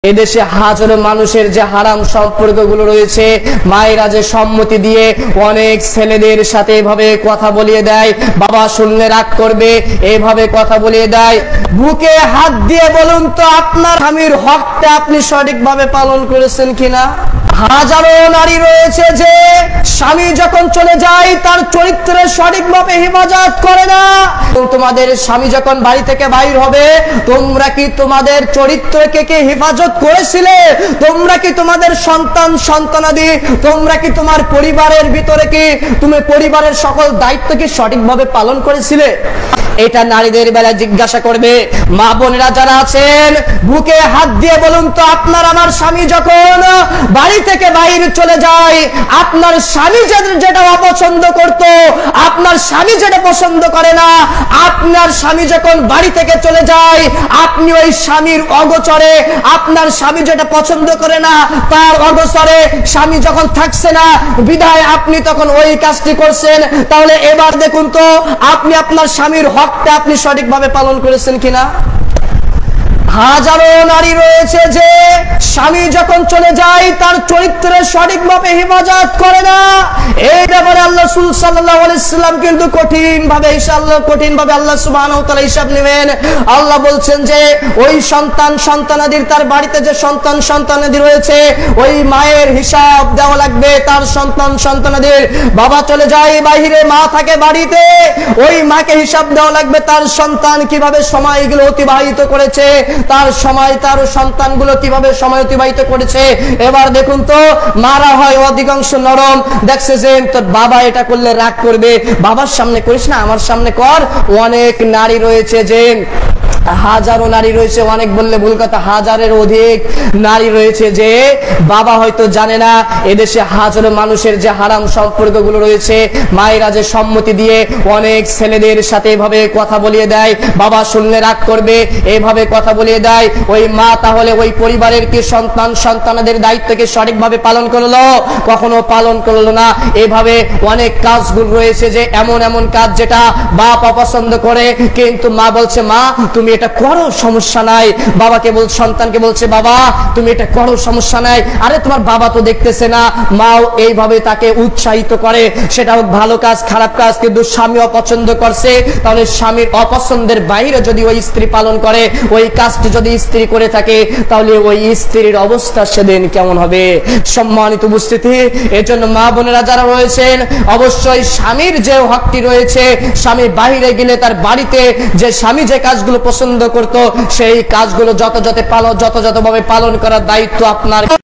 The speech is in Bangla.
এদেশে হাজারো মানুষের যে হারাম সম্পর্কগুলো রয়েছে, মায়েরা যে সম্মতি দিয়ে অনেক ছেলেদের সাথে এভাবে কথা বলিয়ে দেয়, বাবা শুনলে রাগ করবে এভাবে কথা বলিয়ে দেয়। বুকে হাত দিয়ে বলুন তো আপনার স্বামীর হকটা আপনি সঠিকভাবে পালন করেছেন কিনা? হাজারো নারী রয়েছে যে স্বামী যখন চলে যায় তার চরিত্রের সঠিকভাবে হেফাজত করে না। তোমাদের স্বামী যখন বাড়ি থেকে বাইর হবে, তোমরা কি তোমাদের চরিত্রকে কি হেফাজত করেছিলে? তোমরা কি তোমাদের সন্তান সন্তানাদি, তোমরা কি তোমার পরিবারের ভিতরে কি তুমি পরিবারের সকল দায়িত্ব কি সঠিকভাবে পালন করেছিলে? এটা নারীদের বেলা জিজ্ঞাসা করবে। মা বোনেরা যারা আছেন, বুকে হাত দিয়ে বলুন তো আপনার আমার স্বামী যখন বাড়ি থেকে বাইরে চলে যায়, আপনার স্বামী যেটা অপছন্দ করত, আপনার স্বামী যেটা পছন্দ করে না, আপনার স্বামী যখন বাড়ি থেকে চলে যায়, আপনি ওই স্বামীর অগোচরে, আপনার স্বামী যেটা পছন্দ করে না তার অগোচরে স্বামী যখন থাকছে না বিধায় আপনি তখন ওই কাজটি করছেন। তাহলে এবার দেখুন তো আপনি আপনার স্বামীর হকটা আপনি সঠিকভাবে পালন করেছেন কিনা? হাজারো নারী রয়েছে যে স্বামী যখন চলে যায় তার চরিত্রের সঠিকভাবে হেফাজত করে না। এই ব্যাপারে আল্লাহ রাসূল সাল্লাল্লাহু আলাইহি ওয়াসাল্লাম কিন্তু কঠিনভাবে আল্লাহ সুবহানাহু ওয়া তাআলা হিসাব নেবেন। আল্লাহ বলছেন যে ওই সন্তান সন্তানাদির, তার বাড়িতে যে সন্তান সন্তানাদি রয়েছে ওই মায়ের হিসাব দেওয়া লাগবে। তার সন্তান সন্তানাদির, বাবা চলে যায় বাইরে, মা থাকে বাড়িতে, ওই মাকে হিসাব দেওয়া লাগবে তার সন্তান কিভাবে সময়গুলো অতিবাহিত করেছে, তার সময় তার সন্তানগুলো কিভাবে সময় অতিবাহিত করেছে। এবার দেখুন তো মারা হয় অধিকাংশ নরম, দেখছে যে তোর বাবা এটা করলে রাগ করবে, বাবার সামনে করিস না, আমার সামনে কর। অনেক নারী রয়েছে যে, হাজারো নারী রয়েছে, অনেক বললে ভুল কথা, হাজারের অধিক নারী রয়েছে যে বাবা হয়তো জানে না এদেশে হাজারো মানুষের যে হারাম সম্পর্কগুলো রয়েছে, মায়েরা যে সম্মতি দিয়ে অনেক ছেলেদের সাথে এভাবে কথা বলিয়ে দেয়, বাবা শুনলে রাগ করবে এভাবে কথা বলিয়ে দেয়। ওই মা তাহলে ওই পরিবারের কি সন্তান সন্তানদের দায়িত্বকে সঠিকভাবে পালন করলো? কখনো পালন করলো না। এভাবে অনেক কাজগুলো রয়েছে যে এমন এমন কাজ যেটা বাপ অপছন্দ করে, কিন্তু মা বলছে মা তুমি এটা করো সমস্যা নাই। বাবাকে বল, সন্তানকে বলছে বাবা তুমি এটা করো সমস্যা নাই। আরে তোমার বাবা তো দেখতেছে না। মাও এইভাবে তাকে উৎসাহিত করে, সেটা হোক ভালো কাজ খারাপ কাজ, কিন্তু স্বামী অপছন্দ করছে, তাহলে স্বামীর অপছন্দের বাইরে যদি ওই স্ত্রী পালন করে, ওই কাজটি যদি স্ত্রী করে থাকে, তাহলে ওই স্ত্রীর অবস্থা সেদিন কেমন হবে? সম্মানিত উপস্থিতি, এর জন্য মা বোনেরা যারা রয়েছেন অবশ্যই স্বামীর যে হকটি রয়েছে, স্বামী বাইরে গেলে তার বাড়িতে যে স্বামী যে কাজগুলো পছন্দ করত সেই কাজগুলো যথাযথভাবে পালন করার দায়িত্ব আপনার।